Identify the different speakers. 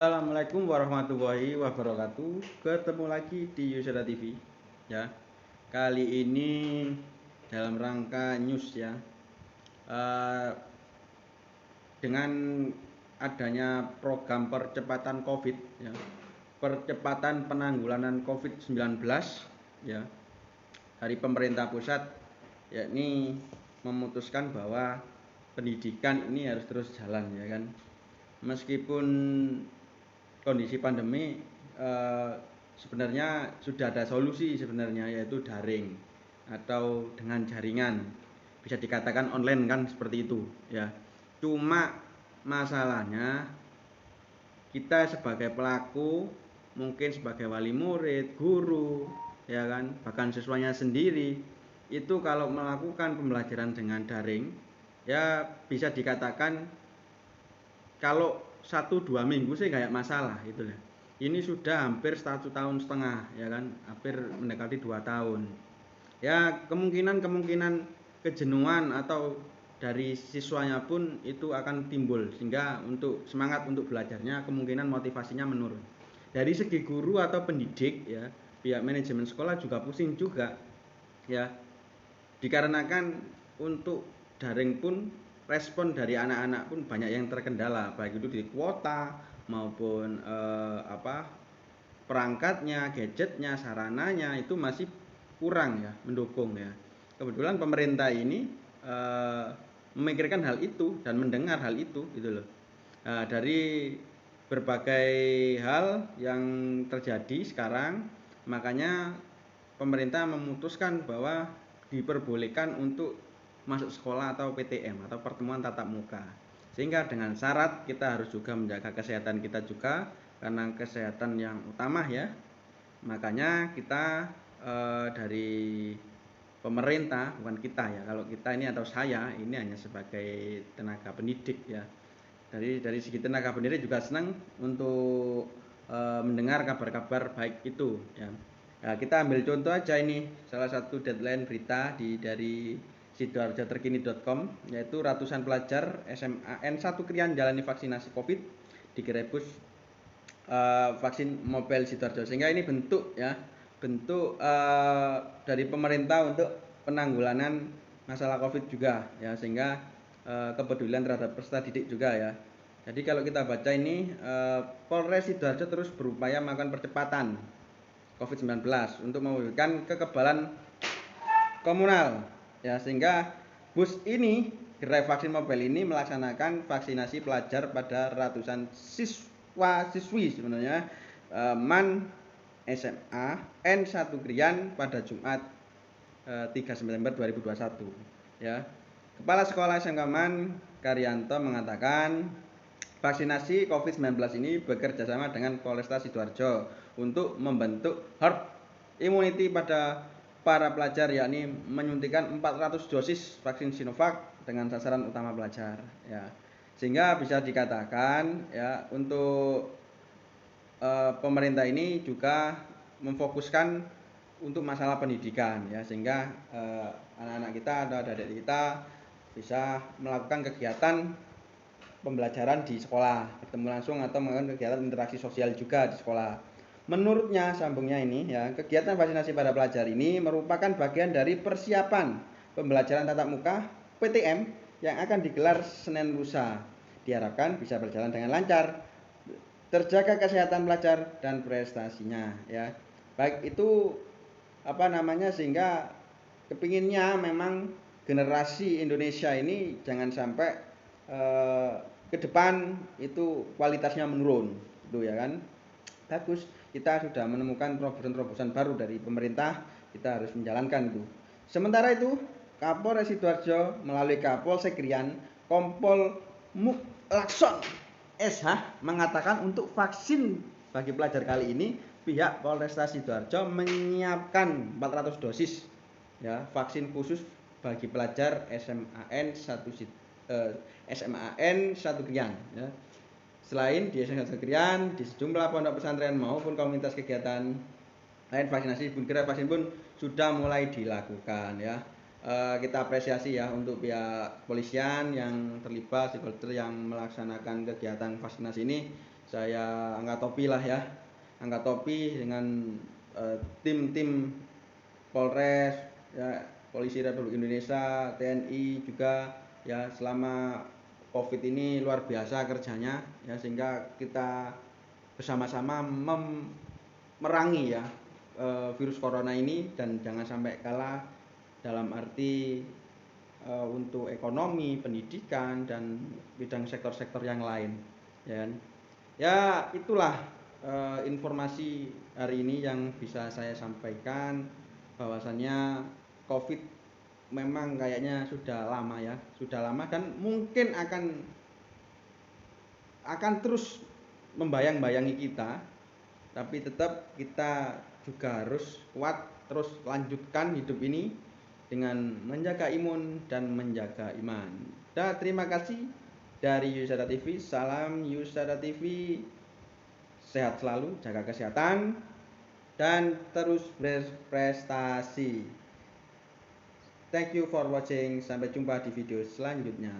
Speaker 1: Assalamualaikum warahmatullahi wabarakatuh. Ketemu lagi di Yusada TV ya. Kali ini dalam rangka news ya. Eh, dengan adanya program percepatan Covid ya. Percepatan penanggulangan Covid-19 ya dari pemerintah pusat, yakni memutuskan bahwa pendidikan ini harus terus jalan ya kan. Meskipun kondisi pandemi, sebenarnya sudah ada solusi sebenarnya, yaitu daring atau dengan jaringan, bisa dikatakan online kan, seperti itu ya. Cuma masalahnya kita sebagai pelaku, mungkin sebagai wali murid, guru ya kan, bahkan siswanya sendiri, itu kalau melakukan pembelajaran dengan daring ya bisa dikatakan kalau 1-2 minggu sih kayak masalah itu lah. Ini sudah hampir 1,5 tahun ya kan, hampir mendekati 2 tahun. Ya kemungkinan kejenuhan atau dari siswanya pun itu akan timbul, sehingga untuk semangat untuk belajarnya kemungkinan motivasinya menurun. Dari segi guru atau pendidik ya, pihak manajemen sekolah juga pusing juga ya, dikarenakan untuk daring pun respon dari anak-anak pun banyak yang terkendala, baik itu di kuota maupun perangkatnya, gadgetnya, sarananya itu masih kurang ya, mendukung ya. Kebetulan pemerintah ini memikirkan hal itu dan mendengar hal itu gitu loh. Dari berbagai hal yang terjadi sekarang, makanya pemerintah memutuskan bahwa diperbolehkan untuk masuk sekolah atau PTM atau pertemuan tatap muka. Sehingga dengan syarat kita harus juga menjaga kesehatan kita juga, karena kesehatan yang utama ya. Makanya kita dari pemerintah, bukan kita ya, kalau kita ini atau saya ini hanya sebagai tenaga pendidik ya. Dari segi tenaga pendidik juga senang untuk mendengar kabar-kabar baik itu ya. Nah, kita ambil contoh aja ini, salah satu deadline berita dari sidoarjoterkini.com, yaitu ratusan pelajar SMA N1 Krian jalani vaksinasi Covid di Gerebus vaksin mobile Sidoarjo. Sehingga ini bentuk dari pemerintah untuk penanggulangan masalah Covid juga ya, sehingga kepedulian terhadap peserta didik juga ya. Jadi kalau kita baca ini, Polres Sidoarjo terus berupaya melakukan percepatan Covid-19 untuk mewujudkan kekebalan komunal ya, sehingga bus ini, gerai vaksin mobile ini melaksanakan vaksinasi pelajar pada ratusan siswa siswi sebenarnya MAN SMA N1 Krian pada Jumat 3 September 2021 ya. Kepala Sekolah SMK MAN Karyanto mengatakan vaksinasi Covid-19 ini bekerja sama dengan Polresta Sidoarjo untuk membentuk herd immunity pada para pelajar, yakni menyuntikkan 400 dosis vaksin Sinovac dengan sasaran utama pelajar ya. Sehingga bisa dikatakan ya, untuk pemerintah ini juga memfokuskan untuk masalah pendidikan ya, sehingga anak-anak kita atau adik-adik kita bisa melakukan kegiatan pembelajaran di sekolah, bertemu langsung atau melakukan kegiatan interaksi sosial juga di sekolah. Menurutnya, sambungnya ini ya, kegiatan vaksinasi pada pelajar ini merupakan bagian dari persiapan pembelajaran tatap muka PTM yang akan digelar Senin lusa. Diharapkan bisa berjalan dengan lancar, terjaga kesehatan pelajar dan prestasinya ya. Baik itu sehingga kepinginnya memang generasi Indonesia ini jangan sampai ke depan itu kualitasnya menurun gitu ya kan. Bagus, kita sudah menemukan terobosan-terobosan baru dari pemerintah, kita harus menjalankan itu. Sementara itu, Kapolres Sidoarjo melalui Kapolsek Krian Kompol Muklakson SH mengatakan untuk vaksin bagi pelajar kali ini pihak Polresta Sidoarjo menyiapkan 400 dosis ya, vaksin khusus bagi pelajar SMAN 1 Krian ya. Selain di SMA Krian, di sejumlah pondok pesantren maupun komunitas kegiatan lain vaksinasi vaksin pun sudah mulai dilakukan ya. Kita apresiasi ya untuk pihak polisian yang terlibat, stakeholder yang melaksanakan kegiatan vaksinasi ini, saya angkat topi lah ya, angkat topi dengan tim-tim Polres ya, Polisi Republik Indonesia, TNI juga ya, selama Covid ini luar biasa kerjanya ya, sehingga kita bersama-sama memerangi ya virus corona ini, dan jangan sampai kalah dalam arti untuk ekonomi, pendidikan, dan bidang sektor-sektor yang lain ya. Ya itulah informasi hari ini yang bisa saya sampaikan, bahwasannya Covid memang kayaknya sudah lama ya, sudah lama, dan mungkin akan terus membayang-bayangi kita, tapi tetap kita juga harus kuat terus lanjutkan hidup ini dengan menjaga imun dan menjaga iman. Dan terima kasih dari Yusada TV, salam Yusada TV, sehat selalu, jaga kesehatan, dan terus berprestasi. Thank you for watching, sampai jumpa di video selanjutnya.